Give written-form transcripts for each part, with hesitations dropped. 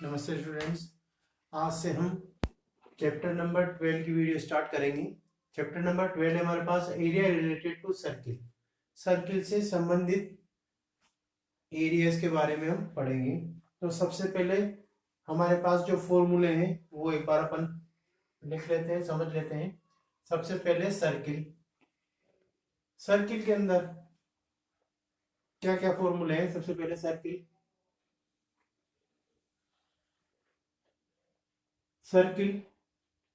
नमस्ते स्टूडेंट्स। आज से हम चैप्टर नंबर 12 की वीडियो स्टार्ट करेंगे। चैप्टर नंबर 12 हमारे पास area related to circle. Circle से संबंधित एरियाज के बारे में हम पढ़ेंगे। तो सबसे पहले हमारे पास जो फॉर्मूले हैं वो एक बार अपन लिख लेते हैं, समझ लेते हैं। सबसे पहले सर्किल। सर्किल के अंदर क्या क्या फॉर्मूले हैं? सबसे पहले सर्किल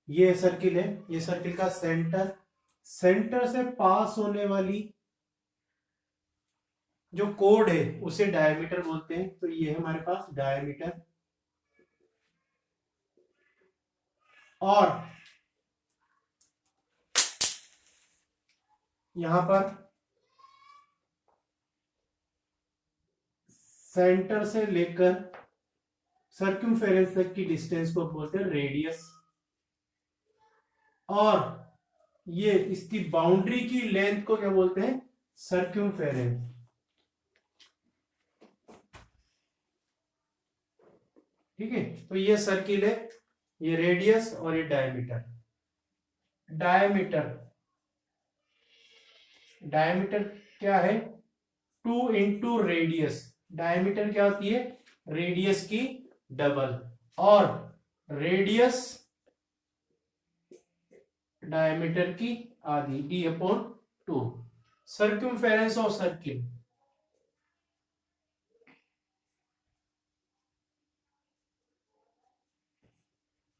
ये सर्किल है। ये सर्किल का सेंटर से पास होने वाली जो कोड है उसे डायमीटर बोलते हैं। तो ये है हमारे पास डायमीटर। और यहां पर सेंटर से लेकर सर्कमफेरेंस तक की डिस्टेंस को बोलते हैं रेडियस। और ये इसकी बाउंड्री की लेंथ को क्या बोलते हैं? सर्कमफेरेंस। ठीक है, तो ये सर्किल है, ये रेडियस और ये डायमीटर। डायमीटर क्या है? 2 इंटू रेडियस। डायमीटर क्या होती है? रेडियस की डबल। और रेडियस डायमीटर की आधी, d/2। Circumference of circle.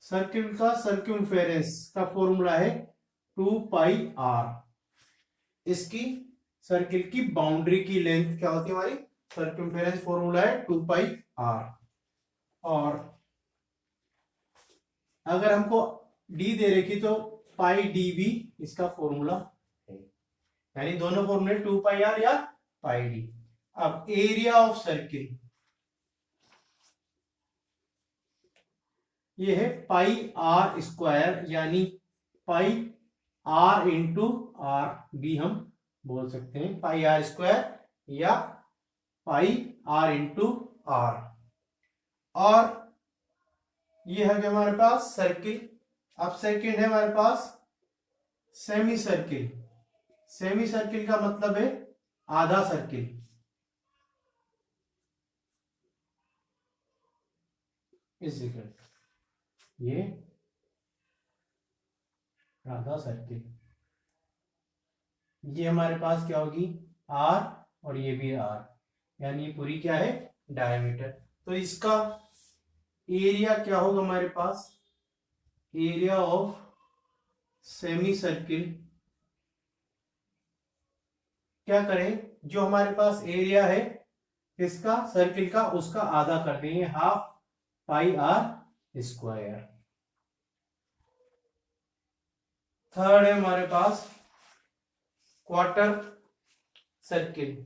Circle का सर्कमफेरेंस का फॉर्मूला है 2πr। इसकी सर्किल की बाउंड्री की लेंथ क्या होती है? हमारी सर्कमफेरेंस फॉर्मूला है 2πr। और अगर हमको d दे रखी तो πd भी इसका फॉर्मूला है। यानी दोनों फॉर्मूले 2πr या πd। अब एरिया ऑफ सर्किल ये है πr², यानी पाई r इंटू आर भी हम बोल सकते हैं। πr² या πr इंटू आर। और ये है हमारे पास सर्किल। अब सेकंड है हमारे पास सेमी सर्किल। सेमी सर्किल का मतलब है आधा सर्किल। इस ये आधा सर्किल, ये हमारे पास क्या होगी? आर, और ये भी आर, यानी ये पूरी क्या है? डायमीटर। तो इसका एरिया क्या होगा हमारे पास? Area of semi circle. क्या करें? जो हमारे पास एरिया है इसका सर्किल का, उसका आधा कर देंगे, हाफ πr²। थर्ड है हमारे पास क्वार्टर सर्किल।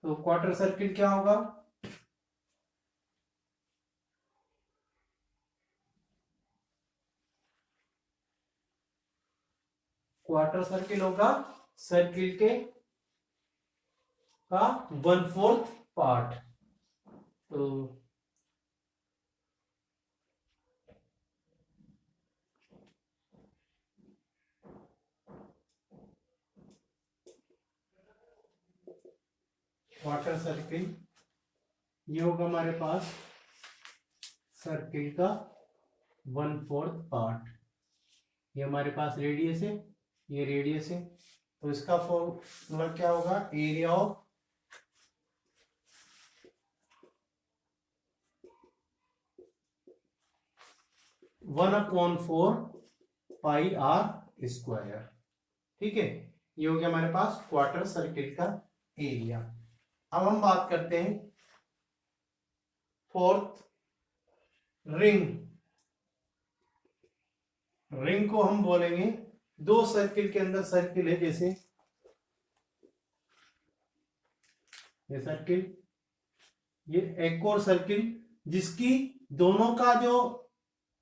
तो क्वार्टर सर्किल क्या होगा? क्वार्टर सर्किल होगा सर्किल के का 1/4 पार्ट। तो क्वार्टर सर्किल ये होगा हमारे पास सर्किल का 1/4 पार्ट। ये हमारे पास रेडियस है, ये रेडियस है। तो इसका फॉर्मूला क्या होगा? Area of one upon 4 πr²। ठीक है, ये हो गया हमारे पास क्वार्टर सर्किल का एरिया। अब हम बात करते हैं फोर्थ, रिंग। रिंग को हम बोलेंगे दो सर्किल के अंदर सर्किल है, जैसे ये सर्किल, ये एक और सर्किल जिसकी दोनों का जो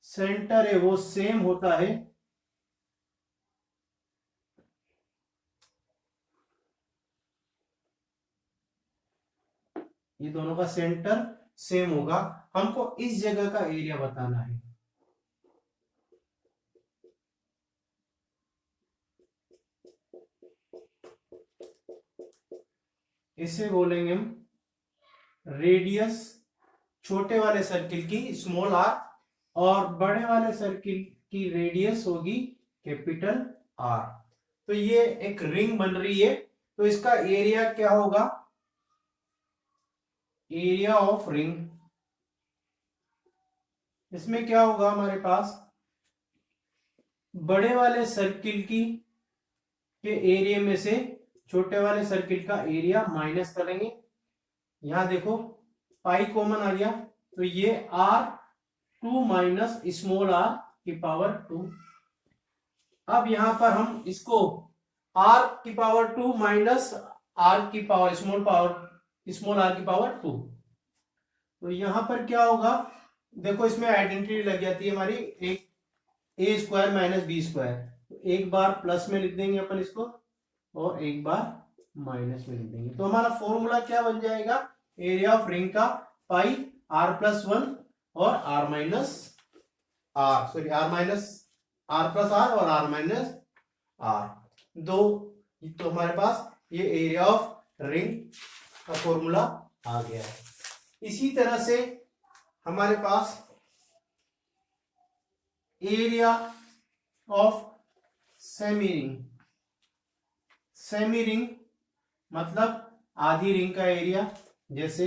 सेंटर है वो सेम होता है। ये दोनों का सेंटर सेम होगा। हमको इस जगह का एरिया बताना है। इसे बोलेंगे हम रेडियस छोटे वाले सर्किल की स्मॉल आर, और बड़े वाले सर्किल की रेडियस होगी कैपिटल आर। तो ये एक रिंग बन रही है, तो इसका एरिया क्या होगा, एरिया ऑफ रिंग। इसमें क्या होगा हमारे पास, बड़े वाले सर्किल की के एरिया में से छोटे वाले सर्किल का एरिया माइनस करेंगे। यहां देखो पाई कॉमन आ गया, तो ये R2 माइनस स्मॉल r की पावर 2। अब यहां पर हम इसको r की पावर 2 माइनस r की पावर स्मॉल r की पावर 2, तो यहां पर क्या होगा, देखो इसमें आइडेंटिटी लग जाती है हमारी, एक ए स्क्वायर माइनस बी स्क्वायर। एक बार प्लस में लिख देंगे अपन इसको, और एक बार माइनस में लिख देंगे। तो हमारा फॉर्मूला क्या बन जाएगा, एरिया ऑफ रिंग का पाई r+1 और r minus r, sorry r+r और r माइनस r दो। तो हमारे पास ये एरिया ऑफ रिंग का फॉर्मूला आ गया है। इसी तरह से हमारे पास area of semi ring, semi ring मतलब आधी रिंग का एरिया, जैसे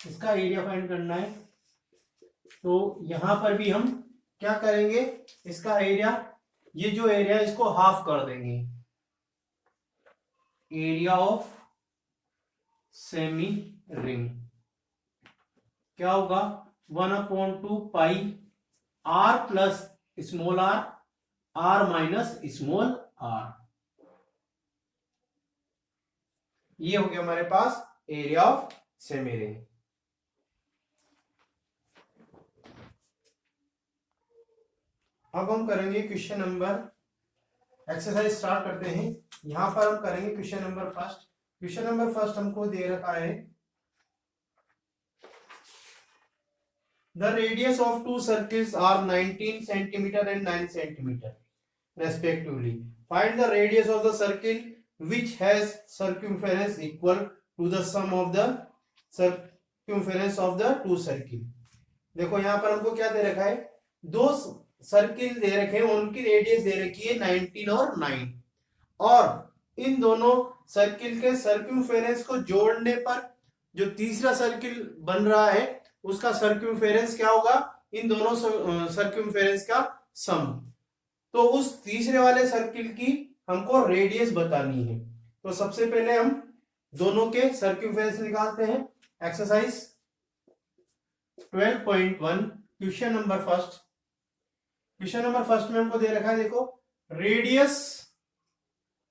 इसका एरिया फाइंड करना है, तो यहां पर भी हम क्या करेंगे, इसका एरिया, ये जो एरिया इसको हाफ कर देंगे। एरिया ऑफ सेमी रिंग क्या होगा, 1/2 पाई r plus small r minus small r। ये हो गया हमारे पास एरिया ऑफ सेमी रिंग। अब हम करेंगे क्वेश्चन नंबर, एक्सरसाइज स्टार्ट करते हैं। यहां पर हम करेंगे question number first. Question number first हमको दे रखा है, the radius of two circles are 19 centimeter and 9 centimeter respectively. Find the radius of the circle which has circumference equal to the sum of the circumference of the two circle. देखो यहाँ पर हमको क्या दे रखा है, दो सर्किल दे रखे हैं, उनकी रेडियस दे रखी है 19 और 9, और इन दोनों सर्किल के सर्कम्फेरेंस को जोड़ने पर जो तीसरा सर्किल बन रहा है उसका सर्कम्फेरेंस क्या होगा, इन दोनों सर्कम्फेरेंस का सम। तो उस तीसरे वाले सर्किल की हमको रेडियस बतानी है। तो सबसे पहले हम दोनों के सर्कम्फेरेंस निकालते हैं। Exercise 12.1 question number first. Question number first में हमको दे रखा है, देखो radius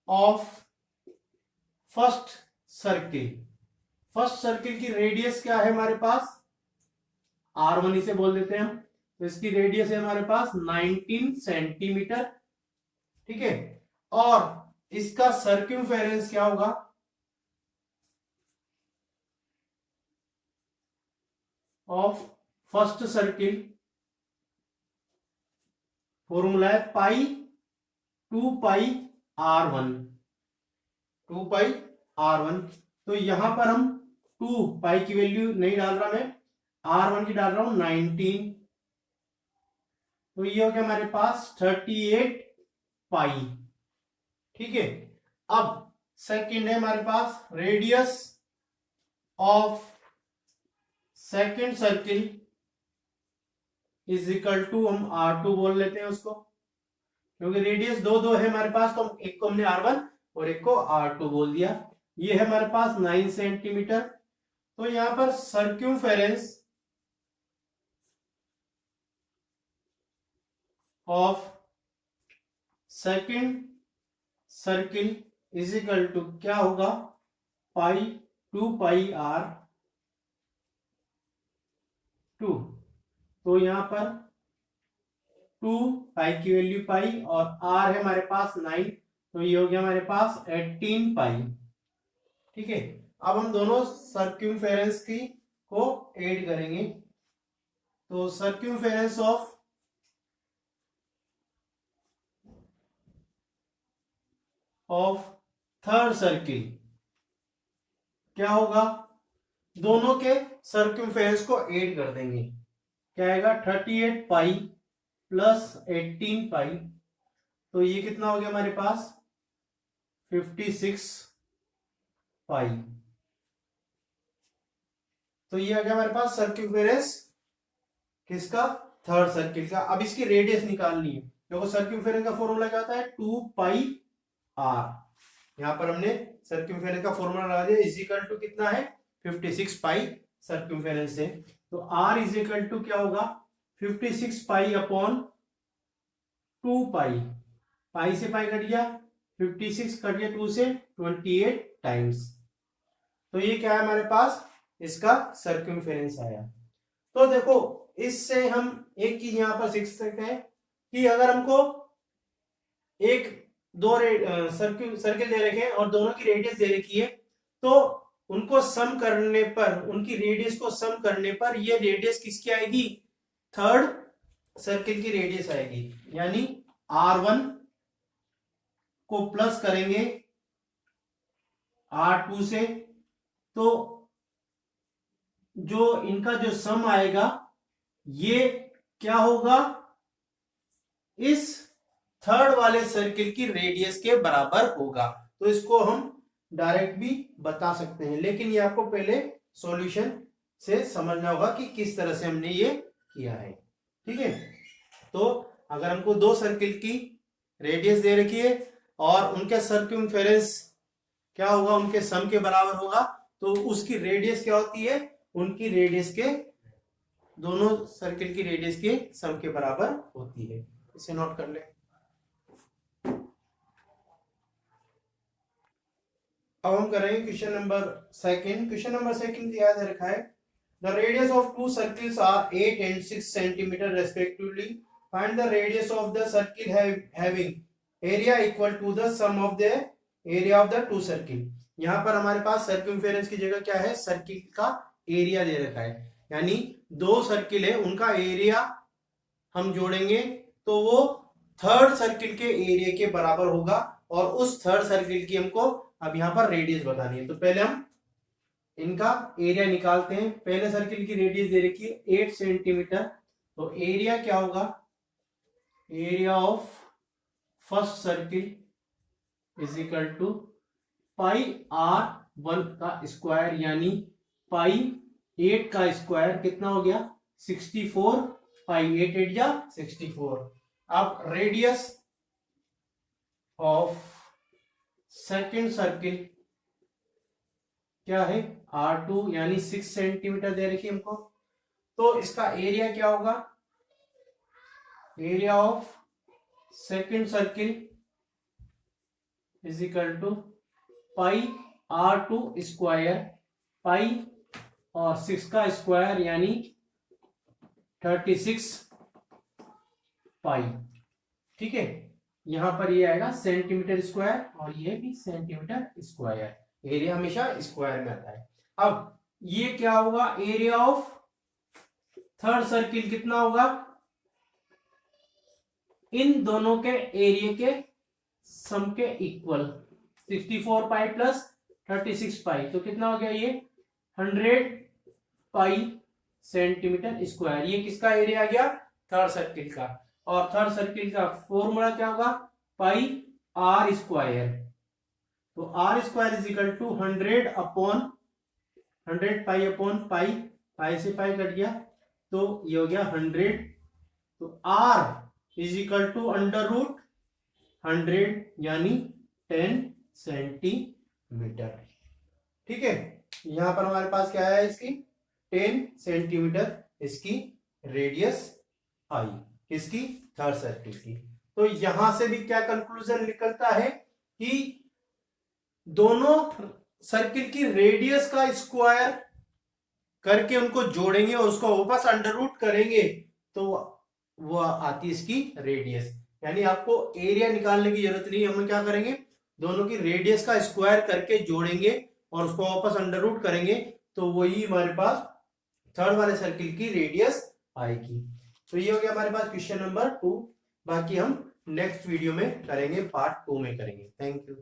of first circle, first circle की रेडियस क्या है हमारे पास, R1 इसे बोल देते हैं हम। तो इसकी रेडियस है हमारे पास 19 सेंटीमीटर, ठीक है, और इसका सर्कम्फेरेंस क्या होगा, ऑफ फर्स्ट सर्किल, फॉर्मूला है पाई 2 पाई R1, 2 पाई R1। तो यहां पर हम 2 पाई की वैल्यू नहीं डाल रहा मैं, R1 की डाल रहा हूं 19, तो ये हो गया हमारे पास 38 पाई, ठीक है। अब सेकंड है हमारे पास radius of second circle is equal to, हम R2 बोल लेते हैं उसको, क्योंकि रेडियस दो है हमारे पास, तो एक को हमने R1 और एक को R2 बोल दिया। ये है हमारे पास 9 सेंटीमीटर। तो यहां पर circumference of second circle is equal to क्या होगा, पाई 2 पाई R2। तो यहां पर 2 पाई की वैल्यू पाई और R है हमारे पास 9, तो ये हो गया हमारे पास 18 पाई। ठीक है, अब हम दोनों सर्क्यूमफेरेंस की को ऐड करेंगे। तो सर्क्यूमफेरेंस ऑफ थर्ड सर्किल क्या होगा, दोनों के सर्क्यूमफेरेंस को ऐड कर देंगे। क्या आएगा, 38 पाई प्लस 18 पाई, तो ये कितना हो गया हमारे पास 56 पाई। तो ये आ गया हमारे पास सर्क्यूमफेरेंस किसका, थर्ड सर्किल का। अब इसकी रेडियस निकालनी है। देखो सर्क्यूमफेरेंस का फॉर्मूला क्या होता है, 2 पाई आर। यहां पर हमने सर्क्यूमफेरेंस का फॉर्मूला लगा दिया, इज इक्वल टू कितना है 56 पाई सर्क्यूमफेरेंस है। तो आर इज इक्वल टू क्या होगा 56 पाई अपॉन 2 पाई, पाई से पाई कट गया, 56 कट गया 2 से, 28 टाइम्स। तो ये क्या है हमारे पास, इसका सर्क्यूमफेरेंस आया। तो देखो इससे हम एक चीज यहां पर सीख सकते हैं कि अगर हमको एक दो सर्किल दे रखे हैं और दोनों की रेडियस दे रखी है, तो उनको सम करने पर, उनकी रेडियस को सम करने पर ये रेडियस किसकी आएगी, थर्ड सर्किल की रेडियस आएगी। यानी R1 को प्लस करेंगे R2 से, तो जो इनका जो सम आएगा ये क्या होगा, इस थर्ड वाले सर्किल की रेडियस के बराबर होगा। तो इसको हम डायरेक्ट भी बता सकते हैं, लेकिन ये आपको पहले सॉल्यूशन से समझना होगा कि किस तरह से हमने ये किया है। ठीक है, तो अगर हमको दो सर्किल की रेडियस दे रखी है और उनके सर्क्यूमफेरेंस क्या होगा, उनके सम के बराबर होगा, तो उसकी रेडियस क्या होती है, उनकी रेडियस के, दोनों सर्किल की रेडियस के सम के बराबर होती है। इसे नोट कर ले। अब हम करेंगे question number second. Question number second याद रखा है, the radius of two circles are 8 and 6 centimetre respectively, find the radius of the circle having area equal to the sum of the area of the two circle. यहाँ पर हमारे पास सर्क्यूमफेरेंस की जगह क्या है, सर्किल का एरिया दे रखा है। यानी दो सर्किल है, उनका एरिया हम जोड़ेंगे तो वो थर्ड सर्किल के एरिया के बराबर होगा, और उस थर्ड सर्किल की हमको अब यहाँ पर रेडियस बतानी है। तो पहले हम इनका एरिया निकालते हैं। पहले सर्किल की रेडियस दे रखी है 8 सेंटीमीटर, तो एरिया क्या होगा, area of first circle is equal to pi R1 का स्क्वायर, यानी पाई 8 का स्क्वायर कितना हो गया 64 पाई, 8 8 जा 64। अब रेडियस ऑफ सेकेंड सर्किल क्या है R2, यानी 6 सेंटीमीटर दे रखी हमको, तो इसका एरिया क्या होगा, area of second circle is equal to pi R2 square, pi और 6 का स्क्वायर यानी 36 पाई। ठीक है, यहां पर ये आएगा सेंटीमीटर स्क्वायर और ये भी सेंटीमीटर स्क्वायर, एरिया हमेशा स्क्वायर में आता है। अब ये क्या होगा, एरिया ऑफ थर्ड सर्किल कितना होगा, इन दोनों के एरिया के सम के इक्वल, 64 पाई प्लस 36 पाई, तो कितना हो गया ये 100 पाई सेंटीमीटर स्क्वायर। ये किसका एरिया आ गया, थर्ड सर्किल का। और थर्ड सर्किल का फॉर्मूला क्या होगा, पाई आर स्क्वायर। तो R square is equal to 100 upon 100 pi upon pi, pi से पाई कट गया तो ये हो गया 100। तो R is equal to under root 100 यानी 10 सेंटीमीटर। ठीक है, यहां पर हमारे पास क्या है, इसकी 10 सेंटीमीटर इसकी रेडियस आई, किसकी, थर्ड सर्किल की। तो यहां से भी क्या कंक्लूजन निकलता है कि दोनों सर्किल की रेडियस का स्क्वायर करके उनको जोड़ेंगे और उसको वापस अंडर रूट करेंगे तो वो आती है इसकी रेडियस। यानी आपको एरिया निकालने की जरूरत नहीं, हम क्या करेंगे दोनों की रेडियस का स्क्वायर करके जोड़ेंगे और उसको वापस अंडर रूट करेंगे, तो वही हमारे पास थर्ड वाले सर्किल की रेडियस आएगी। तो ये हो गया हमारे पास क्वेश्चन नंबर 2। बाकी हम नेक्स्ट वीडियो में करेंगे, पार्ट 2 में करेंगे। Thank you.